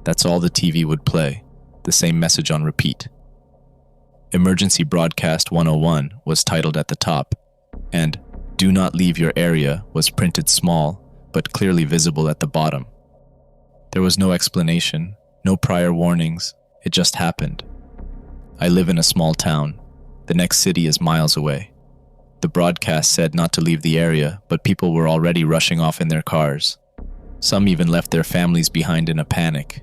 That's all the TV would play, the same message on repeat. Emergency Broadcast 101 was titled at the top, and Do Not Leave Your Area was printed small, but clearly visible at the bottom. There was no explanation, no prior warnings, it just happened. I live in a small town. The next city is miles away. The broadcast said not to leave the area, but people were already rushing off in their cars. Some even left their families behind in a panic.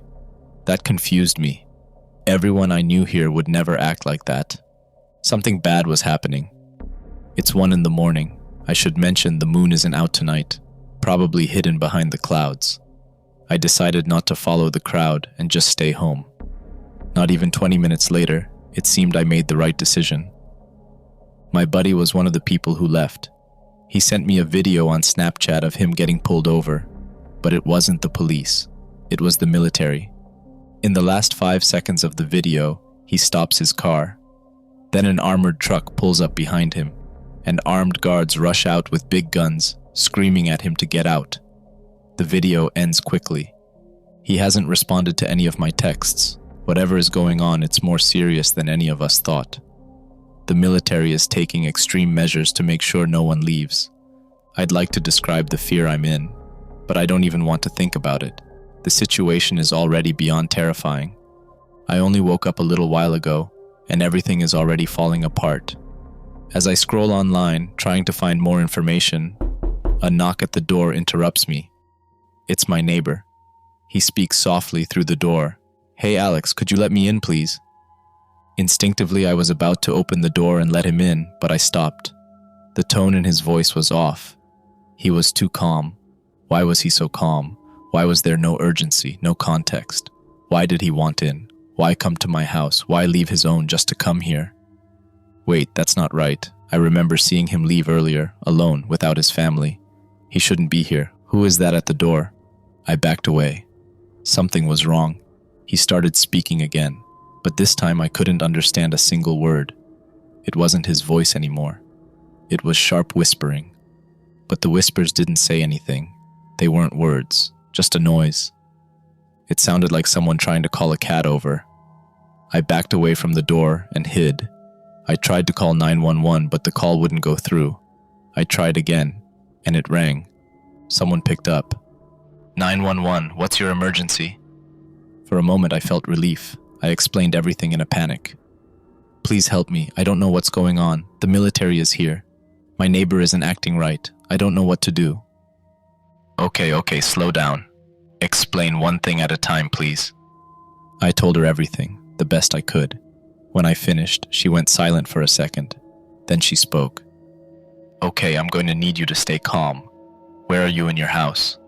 That confused me. Everyone I knew here would never act like that. Something bad was happening. It's 1 a.m. I should mention the moon isn't out tonight, probably hidden behind the clouds. I decided not to follow the crowd and just stay home. Not even 20 minutes later, it seemed I made the right decision. My buddy was one of the people who left. He sent me a video on Snapchat of him getting pulled over, but it wasn't the police. It was the military. In the last 5 seconds of the video, he stops his car. Then an armored truck pulls up behind him, and armed guards rush out with big guns, screaming at him to get out. The video ends quickly. He hasn't responded to any of my texts. Whatever is going on, it's more serious than any of us thought. The military is taking extreme measures to make sure no one leaves. I'd like to describe the fear I'm in, but I don't even want to think about it. The situation is already beyond terrifying. I only woke up a little while ago, and everything is already falling apart. As I scroll online, trying to find more information, a knock at the door interrupts me. It's my neighbor. He speaks softly through the door. "Hey Alex, could you let me in, please?" Instinctively, I was about to open the door and let him in, but I stopped. The tone in his voice was off. He was too calm. Why was he so calm? Why was there no urgency, no context? Why did he want in? Why come to my house? Why leave his own just to come here? Wait, that's not right. I remember seeing him leave earlier, alone, without his family. He shouldn't be here. Who is that at the door? I backed away. Something was wrong. He started speaking again, but this time I couldn't understand a single word. It wasn't his voice anymore. It was sharp whispering. But the whispers didn't say anything. They weren't words, just a noise. It sounded like someone trying to call a cat over. I backed away from the door and hid. I tried to call 911, but the call wouldn't go through. I tried again, and it rang. Someone picked up. 911, what's your emergency? For a moment I felt relief. I explained everything in a panic. Please help me. I don't know what's going on. The military is here. My neighbor isn't acting right. I don't know what to do. Okay, slow down. Explain one thing at a time, please. I told her everything, the best I could. When I finished, she went silent for a second. Then she spoke. Okay, I'm going to need you to stay calm. Where are you in your house?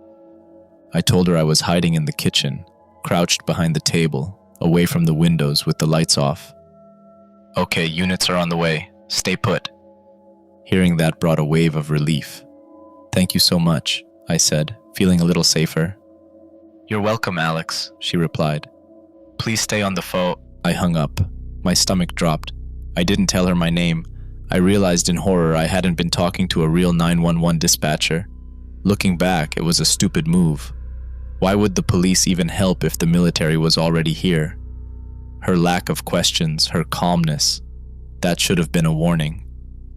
I told her I was hiding in the kitchen, crouched behind the table, away from the windows with the lights off. Okay, units are on the way. Stay put. Hearing that brought a wave of relief. Thank you so much, I said, feeling a little safer. You're welcome, Alex, she replied. Please stay on the phone. I hung up. My stomach dropped. I didn't tell her my name. I realized in horror I hadn't been talking to a real 911 dispatcher. Looking back, it was a stupid move. Why would the police even help if the military was already here? Her lack of questions, her calmness, that should have been a warning.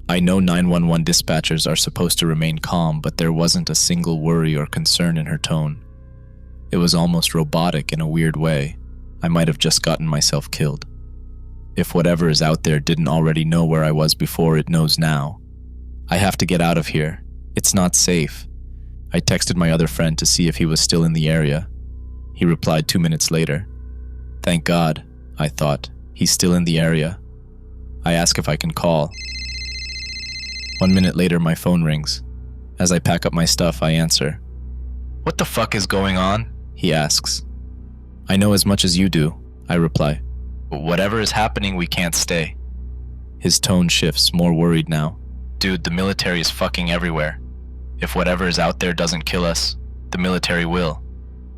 I know 911 dispatchers are supposed to remain calm, but there wasn't a single worry or concern in her tone. It was almost robotic in a weird way. I might have just gotten myself killed. If whatever is out there didn't already know where I was before, it knows now. I have to get out of here. It's not safe. I texted my other friend to see if he was still in the area. He replied 2 minutes later. Thank God, I thought. He's still in the area. I ask if I can call. 1 minute later, my phone rings. As I pack up my stuff, I answer. What the fuck is going on? He asks. I know as much as you do, I reply. Whatever is happening, we can't stay. His tone shifts, more worried now. Dude, the military is fucking everywhere. If whatever is out there doesn't kill us, the military will.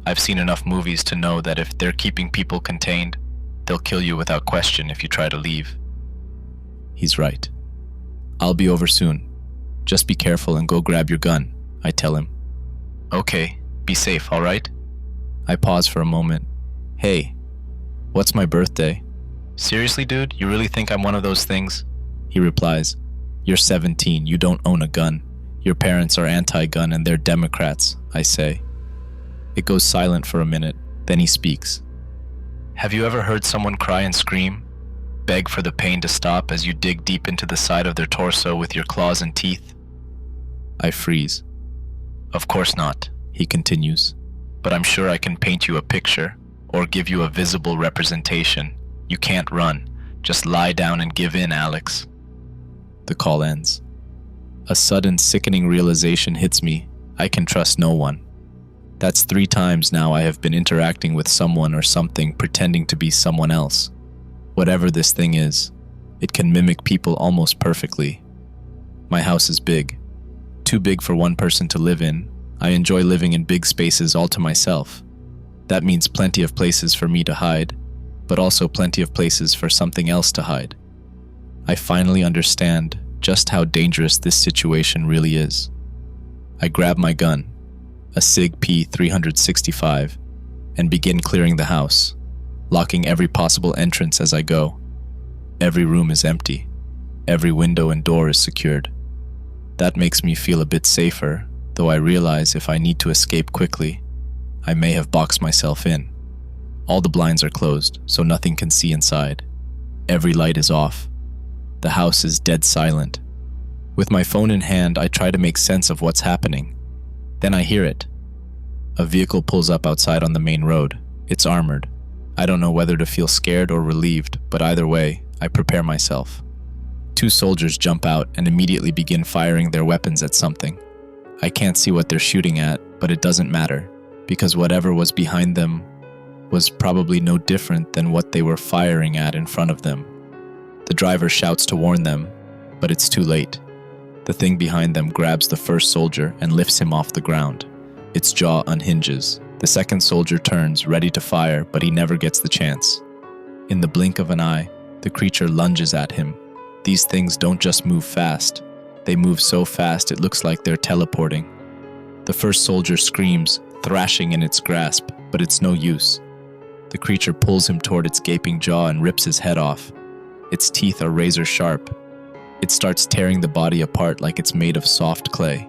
I've seen enough movies to know that if they're keeping people contained, they'll kill you without question if you try to leave. He's right. I'll be over soon. Just be careful and go grab your gun, I tell him. Okay, be safe, all right? I pause for a moment. Hey, what's my birthday? Seriously, dude? You really think I'm one of those things? He replies, You're 17, you don't own a gun. Your parents are anti-gun and they're Democrats, I say. It goes silent for a minute, then he speaks. Have you ever heard someone cry and scream? Beg for the pain to stop as you dig deep into the side of their torso with your claws and teeth? I freeze. Of course not, he continues. But I'm sure I can paint you a picture, or give you a visible representation. You can't run. Just lie down and give in, Alex. The call ends. A sudden, sickening realization hits me. I can trust no one. That's 3 times now I have been interacting with someone or something pretending to be someone else. Whatever this thing is, it can mimic people almost perfectly. My house is big. Too big for one person to live in. I enjoy living in big spaces all to myself. That means plenty of places for me to hide, but also plenty of places for something else to hide. I finally understand just how dangerous this situation really is. I grab my gun, a SIG P365, and begin clearing the house, locking every possible entrance as I go. Every room is empty. Every window and door is secured. That makes me feel a bit safer, though I realize if I need to escape quickly, I may have boxed myself in. All the blinds are closed, so nothing can see inside. Every light is off. The house is dead silent. With my phone in hand, I try to make sense of what's happening. Then I hear it. A vehicle pulls up outside on the main road. It's armored. I don't know whether to feel scared or relieved, but either way, I prepare myself. 2 soldiers jump out and immediately begin firing their weapons at something. I can't see what they're shooting at, but it doesn't matter, because whatever was behind them was probably no different than what they were firing at in front of them. The driver shouts to warn them, but it's too late. The thing behind them grabs the first soldier and lifts him off the ground. Its jaw unhinges. The second soldier turns, ready to fire, but he never gets the chance. In the blink of an eye, the creature lunges at him. These things don't just move fast. They move so fast it looks like they're teleporting. The first soldier screams, thrashing in its grasp, but it's no use. The creature pulls him toward its gaping jaw and rips his head off. Its teeth are razor sharp. It starts tearing the body apart like it's made of soft clay.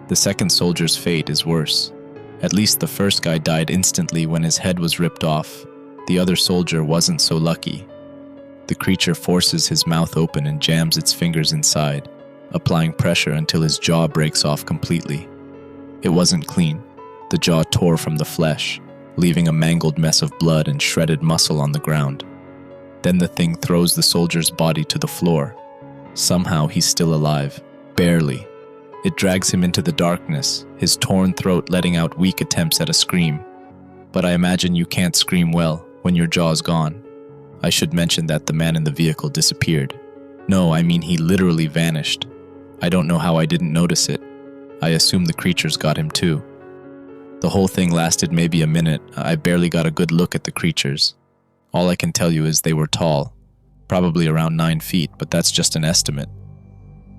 The second soldier's fate is worse. At least the first guy died instantly when his head was ripped off. The other soldier wasn't so lucky. The creature forces his mouth open and jams its fingers inside, applying pressure until his jaw breaks off completely. It wasn't clean. The jaw tore from the flesh, leaving a mangled mess of blood and shredded muscle on the ground. Then the thing throws the soldier's body to the floor. Somehow he's still alive, barely. It drags him into the darkness, his torn throat letting out weak attempts at a scream. But I imagine you can't scream well when your jaw's gone. I should mention that the man in the vehicle disappeared. No, I mean he literally vanished. I don't know how I didn't notice it. I assume the creatures got him too. The whole thing lasted maybe a minute. I barely got a good look at the creatures. All I can tell you is they were tall, probably around 9 feet, but that's just an estimate.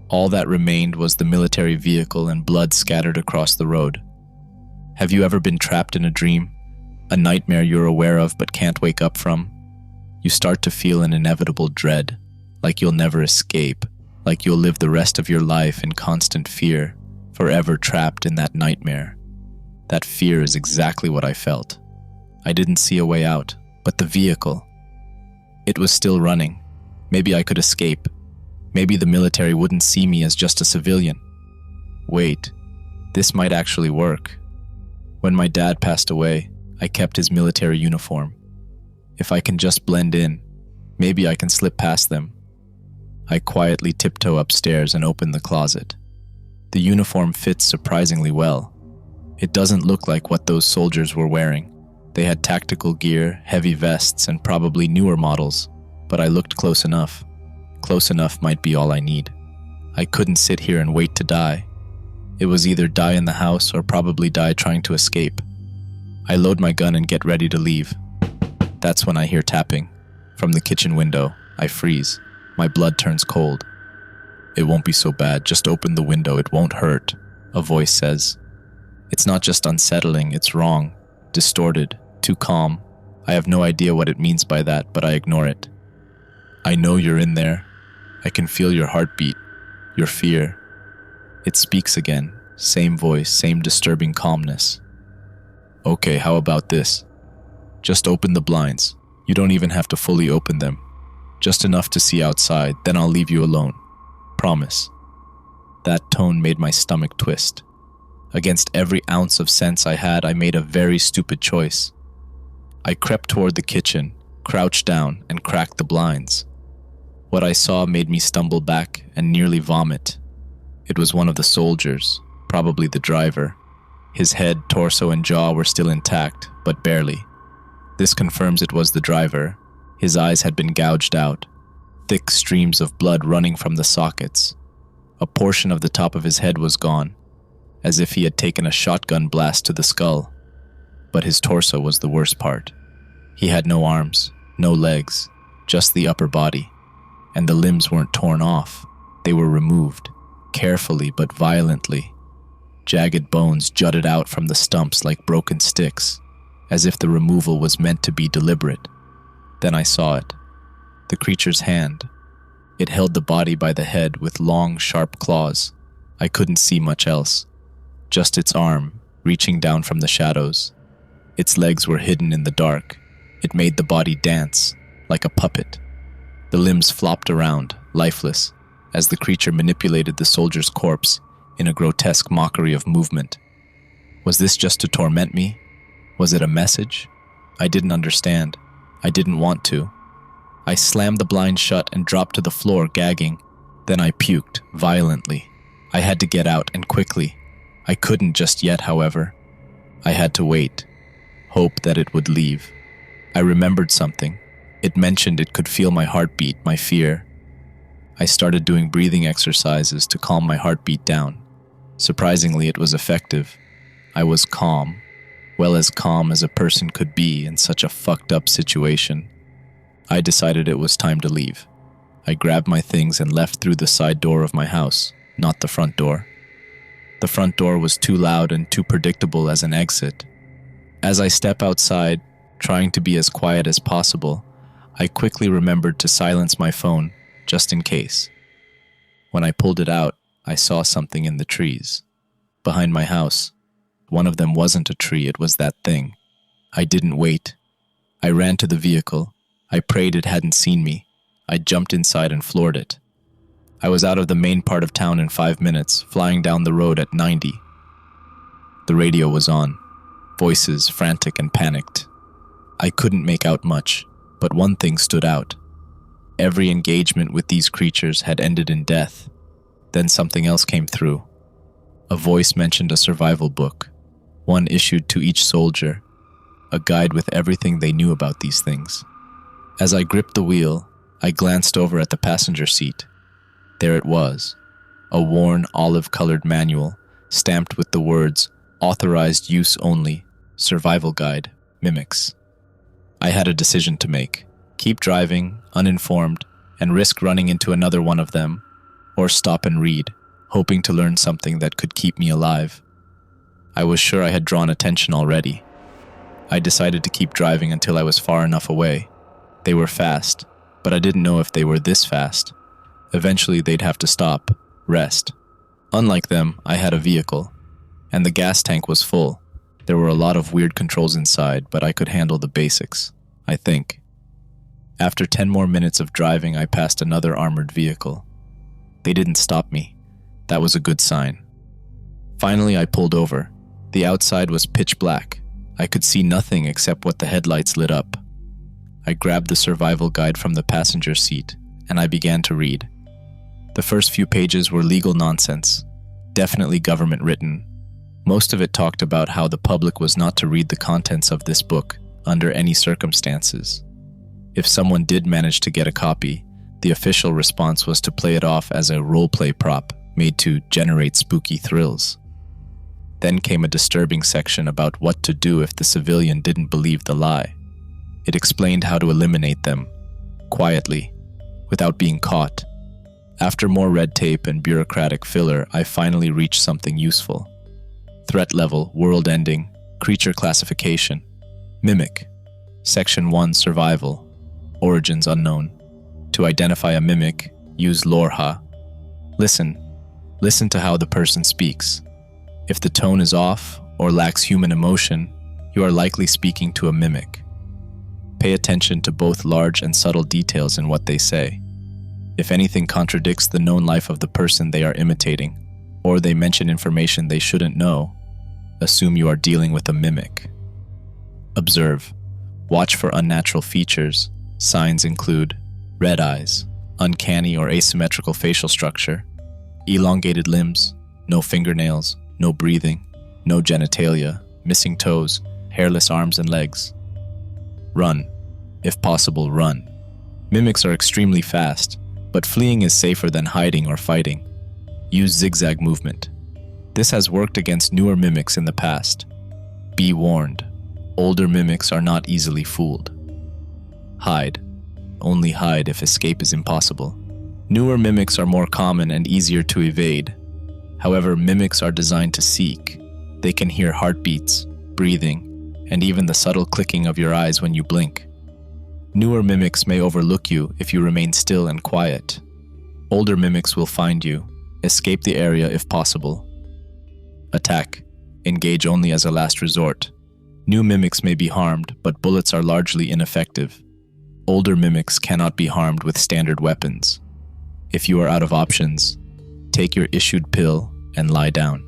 All that remained was the military vehicle and blood scattered across the road. Have you ever been trapped in a dream? A nightmare you're aware of but can't wake up from? You start to feel an inevitable dread, like you'll never escape, like you'll live the rest of your life in constant fear, forever trapped in that nightmare. That fear is exactly what I felt. I didn't see a way out, but the vehicle. It was still running. Maybe I could escape. Maybe the military wouldn't see me as just a civilian. Wait, this might actually work. When my dad passed away, I kept his military uniform. If I can just blend in, maybe I can slip past them. I quietly tiptoe upstairs and open the closet. The uniform fits surprisingly well. It doesn't look like what those soldiers were wearing. They had tactical gear, heavy vests, and probably newer models, but I looked close enough. Close enough might be all I need. I couldn't sit here and wait to die. It was either die in the house or probably die trying to escape. I load my gun and get ready to leave. That's when I hear tapping. From the kitchen window, I freeze. My blood turns cold. It won't be so bad, just open the window, it won't hurt, a voice says. It's not just unsettling, it's wrong, distorted, too calm. I have no idea what it means by that, but I ignore it. I know you're in there. I can feel your heartbeat, your fear. It speaks again, same voice, same disturbing calmness. Okay, how about this? Just open the blinds. You don't even have to fully open them. Just enough to see outside, then I'll leave you alone. Promise. That tone made my stomach twist. Against every ounce of sense I had, I made a very stupid choice. I crept toward the kitchen, crouched down, and cracked the blinds. What I saw made me stumble back and nearly vomit. It was one of the soldiers, probably the driver. His head, torso, and jaw were still intact, but barely. This confirms it was the driver. His eyes had been gouged out, thick streams of blood running from the sockets. A portion of the top of his head was gone, as if he had taken a shotgun blast to the skull. But his torso was the worst part. He had no arms, no legs, just the upper body. And the limbs weren't torn off. They were removed, carefully but violently. Jagged bones jutted out from the stumps like broken sticks, as if the removal was meant to be deliberate. Then I saw it. The creature's hand. It held the body by the head with long, sharp claws. I couldn't see much else. Just its arm, reaching down from the shadows. Its legs were hidden in the dark. It made the body dance, like a puppet. The limbs flopped around, lifeless, as the creature manipulated the soldier's corpse in a grotesque mockery of movement. Was this just to torment me? Was it a message? I didn't understand. I didn't want to. I slammed the blind shut and dropped to the floor, gagging. Then I puked, violently. I had to get out, and quickly. I couldn't just yet, however. I had to wait. Hope that it would leave. I remembered something. It mentioned it could feel my heartbeat, my fear. I started doing breathing exercises to calm my heartbeat down. Surprisingly, it was effective. I was calm. Well, as calm as a person could be in such a fucked up situation. I decided it was time to leave. I grabbed my things and left through the side door of my house, not the front door. The front door was too loud and too predictable as an exit. As I step outside, trying to be as quiet as possible, I quickly remembered to silence my phone, just in case. When I pulled it out, I saw something in the trees. Behind my house. One of them wasn't a tree, it was that thing. I didn't wait. I ran to the vehicle. I prayed it hadn't seen me. I jumped inside and floored it. I was out of the main part of town in 5 minutes, flying down the road at 90. The radio was on. Voices, frantic and panicked. I couldn't make out much, but one thing stood out. Every engagement with these creatures had ended in death. Then something else came through. A voice mentioned a survival book, one issued to each soldier, a guide with everything they knew about these things. As I gripped the wheel, I glanced over at the passenger seat. There it was, a worn olive-colored manual, stamped with the words, "Authorized use only, survival guide, mimics." I had a decision to make. Keep driving, uninformed, and risk running into another one of them, or stop and read, hoping to learn something that could keep me alive. I was sure I had drawn attention already. I decided to keep driving until I was far enough away. They were fast, but I didn't know if they were this fast. Eventually they'd have to stop, rest. Unlike them, I had a vehicle, and the gas tank was full. There were a lot of weird controls inside, but I could handle the basics, I think. After 10 more minutes of driving, I passed another armored vehicle. They didn't stop me. That was a good sign. Finally, I pulled over. The outside was pitch black. I could see nothing except what the headlights lit up. I grabbed the survival guide from the passenger seat, and I began to read. The first few pages were legal nonsense, definitely government written. Most of it talked about how the public was not to read the contents of this book under any circumstances. If someone did manage to get a copy, the official response was to play it off as a role-play prop made to generate spooky thrills. Then came a disturbing section about what to do if the civilian didn't believe the lie. It explained how to eliminate them, quietly, without being caught. After more red tape and bureaucratic filler, I finally reached something useful. Threat level, world ending, creature classification, mimic. Section 1, Survival. Origins unknown. To identify a mimic, use lorha. Listen. Listen to how the person speaks. If the tone is off or lacks human emotion, you are likely speaking to a mimic. Pay attention to both large and subtle details in what they say. If anything contradicts the known life of the person they are imitating, or they mention information they shouldn't know, assume you are dealing with a mimic. Observe. Watch for unnatural features. Signs include red eyes, uncanny or asymmetrical facial structure, elongated limbs, no fingernails, no breathing, no genitalia, missing toes, hairless arms and legs. Run. If possible, run. Mimics are extremely fast, but fleeing is safer than hiding or fighting. Use zigzag movement. This has worked against newer mimics in the past. Be warned. Older mimics are not easily fooled. Hide. Only hide if escape is impossible. Newer mimics are more common and easier to evade. However, mimics are designed to seek. They can hear heartbeats, breathing, and even the subtle clicking of your eyes when you blink. Newer mimics may overlook you if you remain still and quiet. Older mimics will find you. Escape the area if possible. Attack. Engage only as a last resort. New mimics may be harmed, but bullets are largely ineffective. Older mimics cannot be harmed with standard weapons. If you are out of options, take your issued pill and lie down.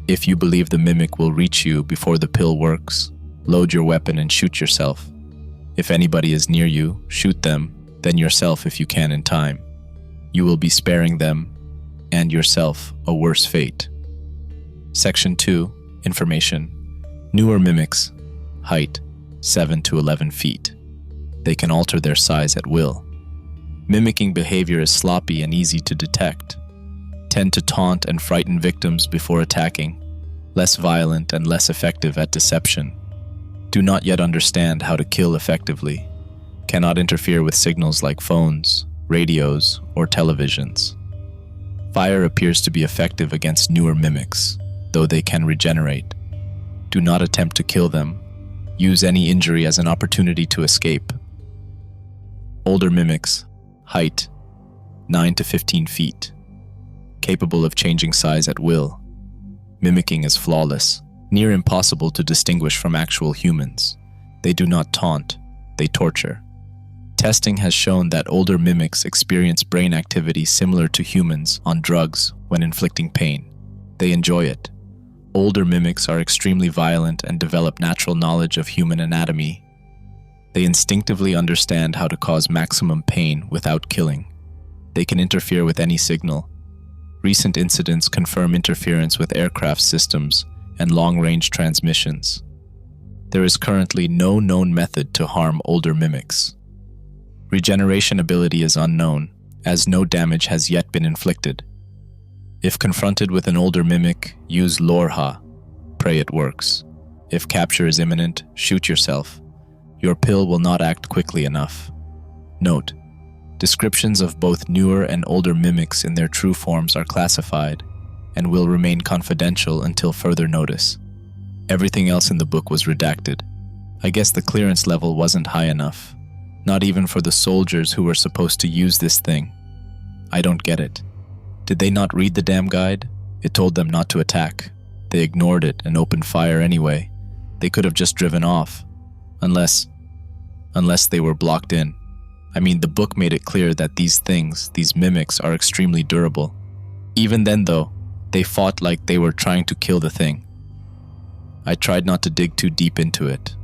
If you believe the mimic will reach you before the pill works, load your weapon and shoot yourself. If anybody is near you, shoot them, then yourself if you can in time. You will be sparing them and yourself a worse fate. Section 2, Information. Newer mimics. Height, 7 to 11 feet. They can alter their size at will. Mimicking behavior is sloppy and easy to detect. Tend to taunt and frighten victims before attacking. Less violent and less effective at deception. Do not yet understand how to kill effectively. Cannot interfere with signals like phones, radios, or televisions. Fire appears to be effective against newer mimics, though they can regenerate. Do not attempt to kill them. Use any injury as an opportunity to escape. Older mimics. Height, 9 to 15 feet. Capable of changing size at will. Mimicking is flawless, near impossible to distinguish from actual humans. They do not taunt, they torture. Testing has shown that older mimics experience brain activity similar to humans on drugs when inflicting pain. They enjoy it. Older mimics are extremely violent and develop natural knowledge of human anatomy. They instinctively understand how to cause maximum pain without killing. They can interfere with any signal. Recent incidents confirm interference with aircraft systems and long-range transmissions. There is currently no known method to harm older mimics. Regeneration ability is unknown, as no damage has yet been inflicted. If confronted with an older mimic, use lorha. Pray it works. If capture is imminent, shoot yourself. Your pill will not act quickly enough. Note: descriptions of both newer and older mimics in their true forms are classified and will remain confidential until further notice. Everything else in the book was redacted. I guess the clearance level wasn't high enough. Not even for the soldiers who were supposed to use this thing. I don't get it. Did they not read the damn guide? It told them not to attack. They ignored it and opened fire anyway. They could have just driven off. Unless they were blocked in. I mean, the book made it clear that these things, these mimics, are extremely durable. Even then though, they fought like they were trying to kill the thing. I tried not to dig too deep into it.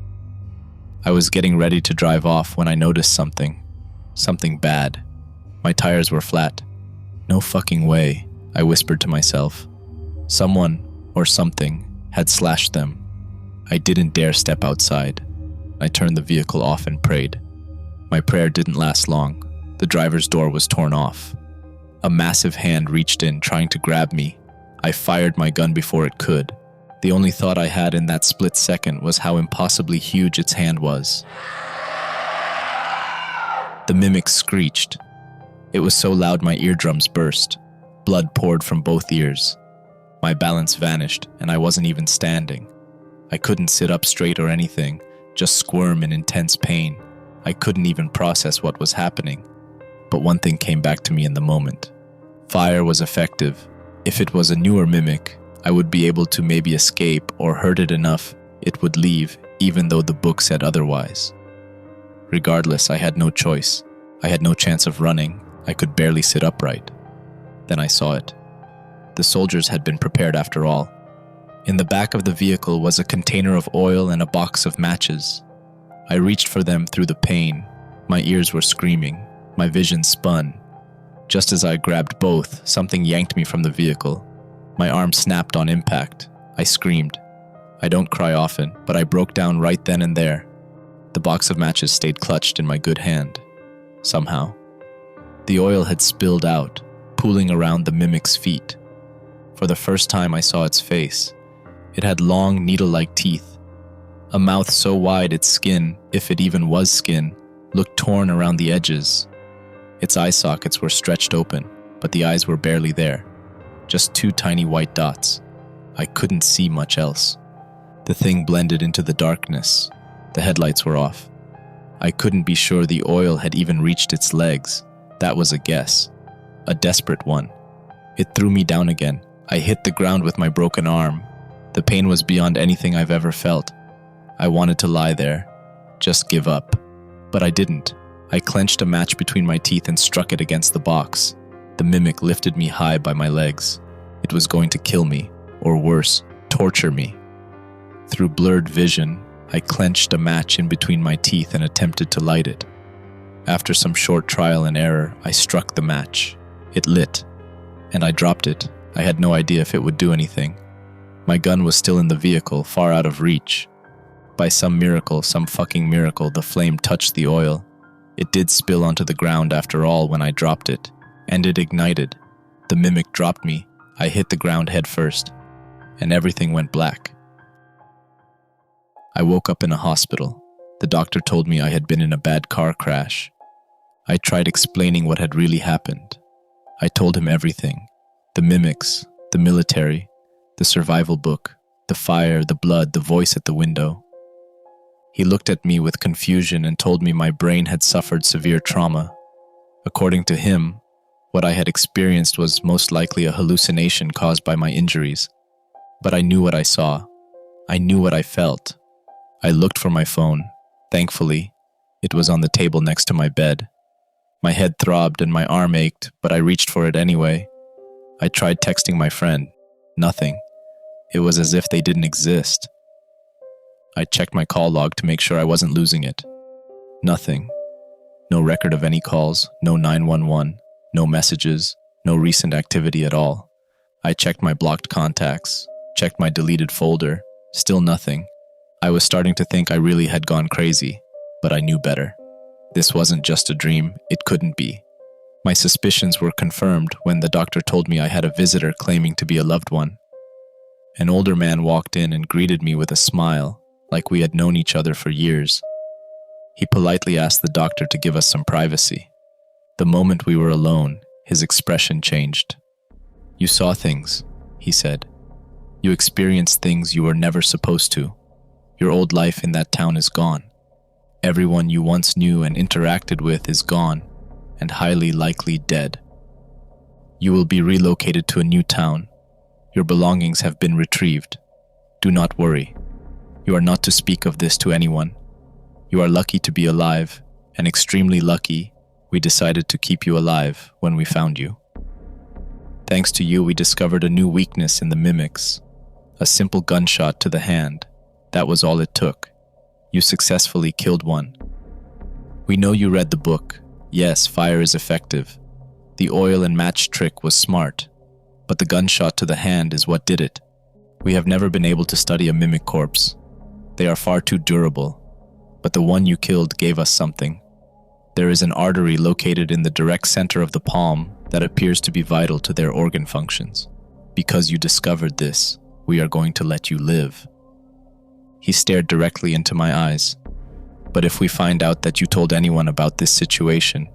I was getting ready to drive off when I noticed something. Something bad. My tires were flat. No fucking way, I whispered to myself. Someone, or something, had slashed them. I didn't dare step outside. I turned the vehicle off and prayed. My prayer didn't last long. The driver's door was torn off. A massive hand reached in, trying to grab me. I fired my gun before it could. The only thought I had in that split second was how impossibly huge its hand was. The mimic screeched. It was so loud my eardrums burst. Blood poured from both ears. My balance vanished, and I wasn't even standing. I couldn't sit up straight or anything, just squirm in intense pain. I couldn't even process what was happening. But one thing came back to me in the moment. Fire was effective. If it was a newer mimic, I would be able to maybe escape or hurt it enough it would leave, even though the book said otherwise. Regardless, I had no choice. I had no chance of running. I could barely sit upright. Then I saw it. The soldiers had been prepared after all. In the back of the vehicle was a container of oil and a box of matches. I reached for them through the pain. My ears were screaming. My vision spun. Just as I grabbed both, something yanked me from the vehicle. My arm snapped on impact. I screamed. I don't cry often, but I broke down right then and there. The box of matches stayed clutched in my good hand. Somehow. The oil had spilled out, pooling around the mimic's feet. For the first time I saw its face. It had long, needle-like teeth. A mouth so wide its skin, if it even was skin, looked torn around the edges. Its eye sockets were stretched open, but the eyes were barely there. Just two tiny white dots. I couldn't see much else. The thing blended into the darkness. The headlights were off. I couldn't be sure the oil had even reached its legs. That was a guess. A desperate one. It threw me down again. I hit the ground with my broken arm. The pain was beyond anything I've ever felt. I wanted to lie there. Just give up. But I didn't. I clenched a match between my teeth and struck it against the box. The mimic lifted me high by my legs. It was going to kill me, or worse, torture me. Through blurred vision, I clenched a match in between my teeth and attempted to light it. After some short trial and error, I struck the match. It lit, and I dropped it. I had no idea if it would do anything. My gun was still in the vehicle, far out of reach. By some miracle, some fucking miracle, the flame touched the oil. It did spill onto the ground after all when I dropped it, and it ignited. The mimic dropped me. I hit the ground head first, and everything went black. I woke up in a hospital. The doctor told me I had been in a bad car crash. I tried explaining what had really happened. I told him everything. The mimics, the military, the survival book, the fire, the blood, the voice at the window. He looked at me with confusion and told me my brain had suffered severe trauma. According to him, what I had experienced was most likely a hallucination caused by my injuries. But I knew what I saw. I knew what I felt. I looked for my phone. Thankfully, it was on the table next to my bed. My head throbbed and my arm ached, but I reached for it anyway. I tried texting my friend. Nothing. It was as if they didn't exist. I checked my call log to make sure I wasn't losing it. Nothing. No record of any calls, no 911, no messages, no recent activity at all. I checked my blocked contacts, checked my deleted folder, still nothing. I was starting to think I really had gone crazy, but I knew better. This wasn't just a dream, it couldn't be. My suspicions were confirmed when the doctor told me I had a visitor claiming to be a loved one. An older man walked in and greeted me with a smile, like we had known each other for years. He politely asked the doctor to give us some privacy. The moment we were alone, his expression changed. "You saw things," he said. "You experienced things you were never supposed to. Your old life in that town is gone. Everyone you once knew and interacted with is gone, and highly likely dead. You will be relocated to a new town. Your belongings have been retrieved. Do not worry. You are not to speak of this to anyone. You are lucky to be alive, and extremely lucky we decided to keep you alive when we found you. Thanks to you, we discovered a new weakness in the mimics. A simple gunshot to the hand. That was all it took. You successfully killed one. We know you read the book. Yes, fire is effective. The oil and match trick was smart, but the gunshot to the hand is what did it. We have never been able to study a mimic corpse. They are far too durable, but the one you killed gave us something. There is an artery located in the direct center of the palm that appears to be vital to their organ functions. Because you discovered this, we are going to let you live." He stared directly into my eyes. "But if we find out that you told anyone about this situation,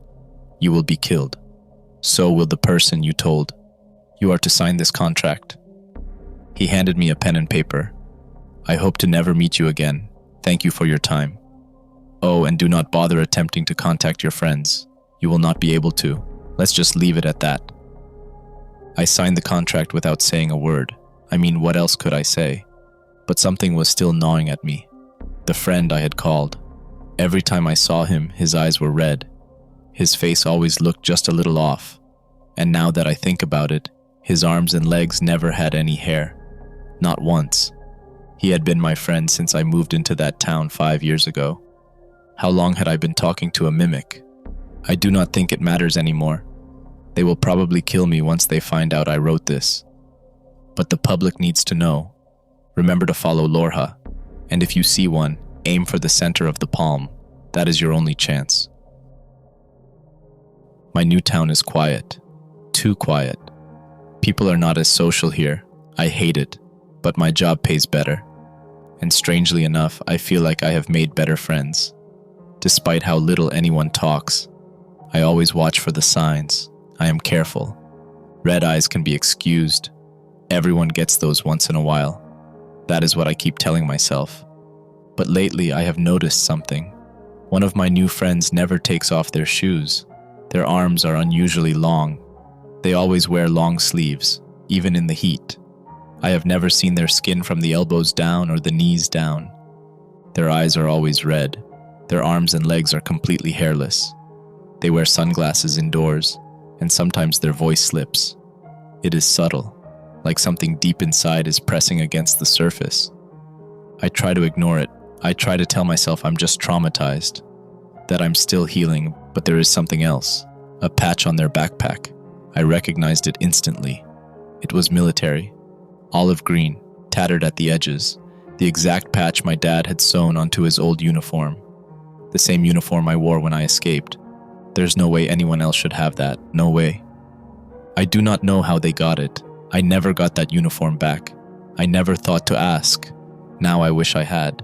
you will be killed. So will the person you told. You are to sign this contract." He handed me a pen and paper. "I hope to never meet you again. Thank you for your time. Oh, and do not bother attempting to contact your friends. You will not be able to. Let's just leave it at that. I signed the contract without saying a word. I mean, what else could I say? But something was still gnawing at me. The friend I had called. Every time I saw him, his eyes were red. His face always looked just a little off. And now that I think about it, his arms and legs never had any hair. Not once. He had been my friend since I moved into that town 5 years ago. How long had I been talking to a mimic? I do not think it matters anymore. They will probably kill me once they find out I wrote this. But the public needs to know. Remember to follow Lorha. And if you see one, aim for the center of the palm. That is your only chance. My new town is quiet. Too quiet. People are not as social here. I hate it. But my job pays better. And strangely enough, I feel like I have made better friends. Despite how little anyone talks, I always watch for the signs. I am careful. Red eyes can be excused. Everyone gets those once in a while. That is what I keep telling myself. But lately I have noticed something. One of my new friends never takes off their shoes. Their arms are unusually long. They always wear long sleeves, even in the heat. I have never seen their skin from the elbows down or the knees down. Their eyes are always red. Their arms and legs are completely hairless. They wear sunglasses indoors, and sometimes their voice slips. It is subtle, like something deep inside is pressing against the surface. I try to ignore it. I try to tell myself I'm just traumatized, that I'm still healing, but there is something else. A patch on their backpack. I recognized it instantly. It was military. Olive green, tattered at the edges, the exact patch my dad had sewn onto his old uniform. The same uniform I wore when I escaped. There's no way anyone else should have that. No way. I do not know how they got it. I never got that uniform back. I never thought to ask. Now I wish I had.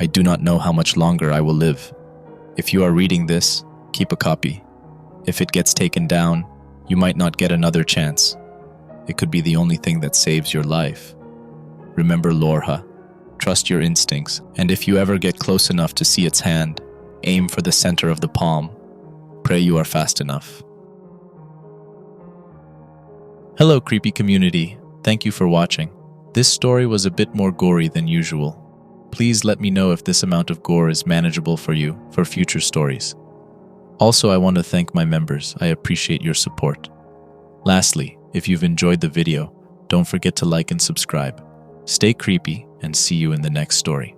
I do not know how much longer I will live. If you are reading this, keep a copy. If it gets taken down, you might not get another chance. It could be the only thing that saves your life. Remember Lorha. Trust your instincts, and if you ever get close enough to see its hand, aim for the center of the palm. Pray you are fast enough. Hello, creepy community. Thank you for watching. This story was a bit more gory than usual. Please let me know if this amount of gore is manageable for you for future stories. Also, I want to thank my members. I appreciate your support. Lastly, if you've enjoyed the video, don't forget to like and subscribe. Stay creepy and see you in the next story.